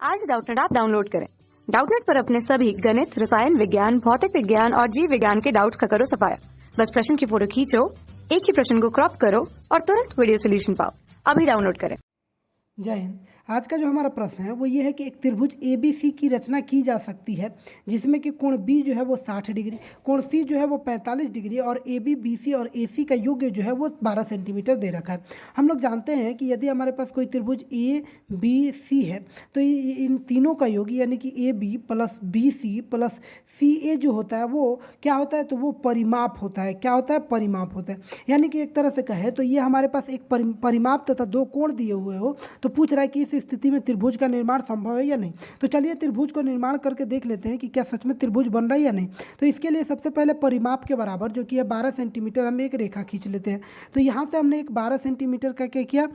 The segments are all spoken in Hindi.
आज डाउटनेट ऐप डाउनलोड करें। डाउटनेट पर अपने सभी गणित, रसायन विज्ञान, भौतिक विज्ञान और जीव विज्ञान के डाउट्स का करो सफाया। बस प्रश्न की फोटो खींचो, एक ही प्रश्न को क्रॉप करो और तुरंत वीडियो सोल्यूशन पाओ। अभी डाउनलोड करें। जय हिंद। आज का जो हमारा प्रश्न है वो ये है कि एक त्रिभुज ABC की रचना की जा सकती है जिसमें कि कोण B जो है वो 60 डिग्री, कोण C जो है वो 45 डिग्री और AB, BC और AC का योग जो है वो 12 सेंटीमीटर दे रखा है। हम लोग जानते हैं कि यदि हमारे पास कोई त्रिभुज ABC है तो इन तीनों का योग यानी कि AB plus BC plus CA जो होता है वो क्या होता है, तो वो परिमाप होता है। क्या होता है? परिमाप होता है। यानी कि एक तरह से कहे तो ये हमारे पास एक परिमाप तथा दो कोण दिए हुए हो तो पूछ रहा है कि इस स्थिति में त्रिभुज का निर्माण संभव है या नहीं। तो चलिए त्रिभुज को निर्माण करके देख लेते हैं कि क्या सच में त्रिभुज बन रहा है या नहीं। तो इसके लिए सबसे पहले परिमाप के बराबर जो कि है 12 सेंटीमीटर हम एक रेखा खींच लेते हैं। तो यहाँ से हमने एक 12 सेंटीमीटर का क्या किया,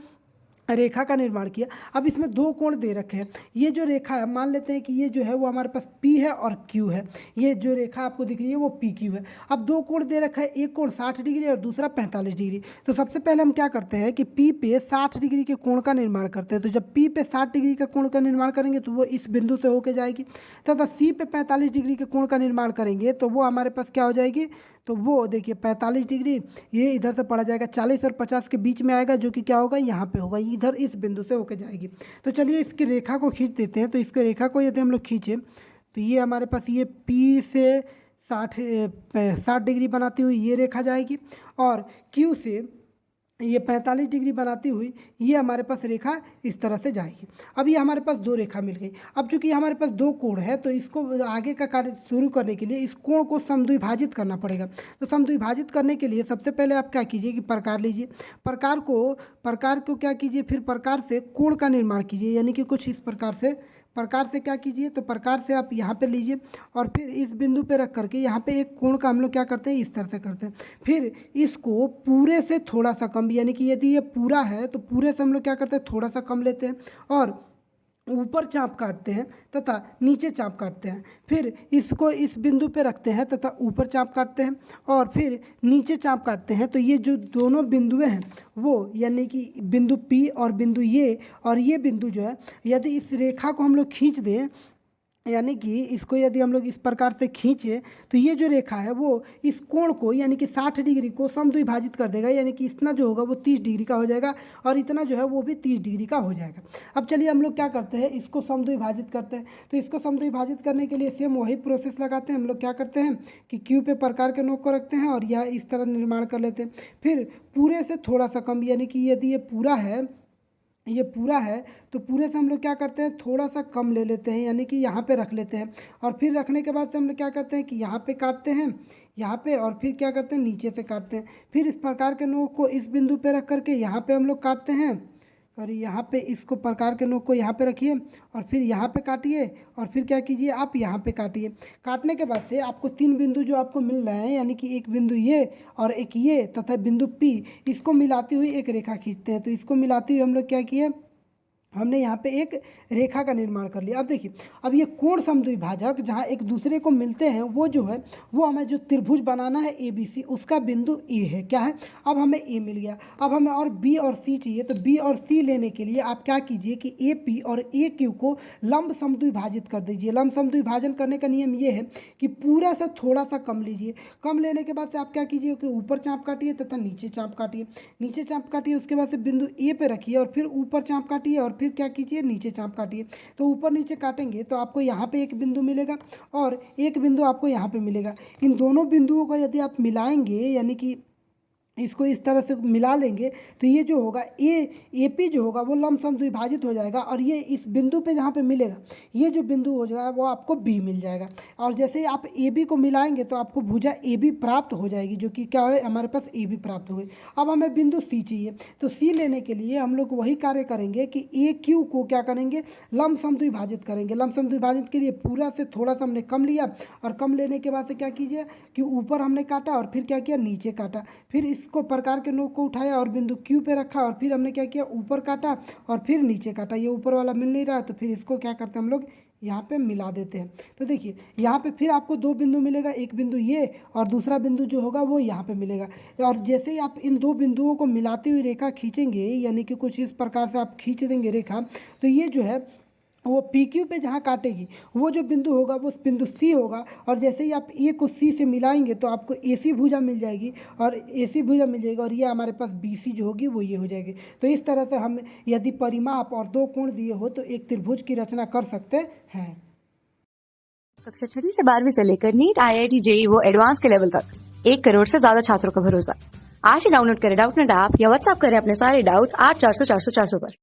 रेखा का निर्माण किया। अब इसमें दो कोण दे रखे हैं। ये जो रेखा है मान लेते हैं कि ये जो है वो हमारे पास P है और Q है। ये जो रेखा आपको दिख रही है वो PQ है। अब दो कोण दे रखा है, एक कोण 60 डिग्री और दूसरा 45 डिग्री। तो सबसे पहले हम क्या करते हैं कि P पे 60 डिग्री के कोण का निर्माण करते हैं। तो जब P पे 60 डिग्री का कोण का निर्माण करेंगे तो वो इस बिंदु से होकर जाएगी तथा C पे 45 डिग्री के कोण का निर्माण करेंगे तो वो हमारे पास क्या हो जाएगी, तो वो देखिए 45 डिग्री ये इधर से पड़ा जाएगा, 40 और 50 के बीच में आएगा जो कि क्या होगा, यहाँ पे होगा, इधर इस बिंदु से होकर जाएगी। तो चलिए इसकी रेखा को खींच देते हैं। तो इसके रेखा को यदि हम लोग खींचे तो ये हमारे पास ये P से 60 डिग्री बनाती हुई ये रेखा जाएगी और Q से ये 45 डिग्री बनाती हुई ये हमारे पास रेखा इस तरह से जाएगी। अब ये हमारे पास दो रेखा मिल गई। अब चूंकि हमारे पास दो कोण है तो इसको आगे का कार्य शुरू करने के लिए इस कोण को समद्विभाजित करना पड़ेगा। तो समद्विभाजित करने के लिए सबसे पहले आप क्या कीजिए कि प्रकार लीजिए, प्रकार को क्या कीजिए, फिर प्रकार से कोण का निर्माण कीजिए। यानी कि कुछ इस प्रकार से क्या कीजिए, तो प्रकार से आप यहाँ पे लीजिए और फिर इस बिंदु पे रख करके यहाँ पे एक कोण का हम लोग क्या करते हैं, इस तरह से करते हैं। फिर इसको पूरे से थोड़ा सा कम, यानी कि यदि ये पूरा है तो पूरे से हम लोग क्या करते हैं, थोड़ा सा कम लेते हैं और ऊपर चाप काटते हैं तथा नीचे चाप काटते हैं। फिर इसको इस बिंदु पे रखते हैं तथा ऊपर चाप काटते हैं और फिर नीचे चाप काटते हैं। तो ये जो दोनों बिंदुएं हैं वो यानी कि बिंदु P और बिंदु ये और ये बिंदु जो है, यदि इस रेखा को हम लोग खींच दें, यानी कि इसको यदि हम लोग इस प्रकार से खींचे तो ये जो रेखा है वो इस कोण को यानी कि 60 डिग्री को समद्विभाजित कर देगा। यानी कि इतना जो होगा वो 30 डिग्री का हो जाएगा और इतना जो है वो भी 30 डिग्री का हो जाएगा। अब चलिए हम लोग क्या करते हैं, इसको समद्विभाजित करते हैं। तो इसको समद्विभाजित करने के लिए सेम वही प्रोसेस लगाते हैं। हम लोग क्या करते हैं कि Q पे प्रकार के नोक को रखते हैं और यह इस तरह निर्माण कर लेते हैं। फिर पूरे से थोड़ा सा कम, यानी कि यदि ये पूरा है तो पूरे से हम लोग क्या करते हैं, थोड़ा सा कम ले लेते हैं, यानी कि यहाँ पे रख लेते हैं। और फिर रखने के बाद से हम लोग क्या करते हैं कि यहाँ पे काटते हैं, यहाँ पे, और फिर क्या करते हैं, नीचे से काटते हैं। फिर इस प्रकार के नोक को इस बिंदु पे रख करके यहाँ पे हम लोग काटते हैं और यहाँ पे इसको प्रकार के नोक को यहाँ पे रखिए और फिर यहाँ पे काटिए और फिर क्या कीजिए, आप यहाँ पे काटिए। काटने के बाद से आपको तीन बिंदु जो आपको मिल रहे हैं, यानी कि एक बिंदु ये और एक ये तथा बिंदु P, इसको मिलाती हुई एक रेखा खींचते हैं। तो इसको मिलाती हुई हम लोग क्या किए, हमने यहाँ पे एक रेखा का निर्माण कर लिया। अब देखिए, अब ये कोण समद्विभाजक जहाँ एक दूसरे को मिलते हैं वो जो है वो हमें जो त्रिभुज बनाना है ABC, उसका बिंदु A है। क्या है, अब हमें A मिल गया। अब हमें और B और C चाहिए। तो B और C लेने के लिए आप क्या कीजिए कि AP और AQ को लंब समद्विभाजित कर दीजिए। लंब समद्विभाजन करने का नियम ये है कि पूरा से थोड़ा सा कम लीजिए। कम लेने के बाद से आप क्या कीजिए कि ऊपर चाप काटिए तथा नीचे चाप काटिए। नीचे चाप काटिए, उसके बाद से बिंदु A पे रखिए और फिर ऊपर चाप काटिए और फिर क्या कीजिए, नीचे चाप काटिए। तो ऊपर नीचे काटेंगे तो आपको यहाँ पे एक बिंदु मिलेगा और एक बिंदु आपको यहाँ पे मिलेगा। इन दोनों बिंदुओं को यदि आप मिलाएंगे, यानी कि इसको इस तरह से मिला लेंगे तो ये जो होगा AP जो होगा वो लंब समद्विभाजित हो जाएगा और ये इस बिंदु पे जहाँ पे मिलेगा ये जो बिंदु हो जाएगा वो आपको B मिल जाएगा। और जैसे ही आप AB को मिलाएंगे तो आपको भुजा AB प्राप्त हो जाएगी, जो कि क्या है, हमारे पास AB प्राप्त हो गई। अब हमें बिंदु C चाहिए। तो C लेने के लिए हम लोग वही कार्य करेंगे कि AQ को क्या करेंगे, लंब समद्विभाजित करेंगे। लंब समद्विभाजित के लिए पूरा से थोड़ा सा हमने कम लिया और कम लेने के बाद से क्या कीजिए कि ऊपर हमने काटा और फिर क्या किया, नीचे काटा। फिर इसको प्रकार के नोक को उठाया और बिंदु Q पे रखा और फिर हमने क्या किया, ऊपर काटा और फिर नीचे काटा। ये ऊपर वाला मिल नहीं रहा तो फिर इसको क्या करते हैं हम लोग, यहाँ पे मिला देते हैं। तो देखिए यहाँ पे फिर आपको दो बिंदु मिलेगा, एक बिंदु ये और दूसरा बिंदु जो होगा वो यहाँ पे मिलेगा। और जैसे ही आप इन दो बिंदुओं को मिलाती हुई रेखा खींचेंगे, यानी कि कुछ इस प्रकार से आप खींच देंगे रेखा, तो ये जो है वो पी क्यू पे जहाँ काटेगी वो जो बिंदु होगा वो बिंदु सी होगा, और जैसे ही आप ए को सी से मिलाएंगे तो आपको ए सी भुजा मिल जाएगी, और ए सी भुजा मिल जाएगी, और ये हमारे पास बी सी जो होगी वो ये हो जाएगी। तो इस तरह से हम यदि परिमाप और दो कोण दिए हो तो एक त्रिभुज की रचना कर सकते हैं। कक्षा 6वीं से 12वीं से लेकर नीट, IIT, JEE वो एडवांस के लेवल तक 1 करोड़ से ज्यादा छात्रों का भरोसा। आज ही डाउनलोड करें डाउटनेट ऐप या व्हाट्सएप करें अपने सारे डाउट्स 8400 400 400 पर।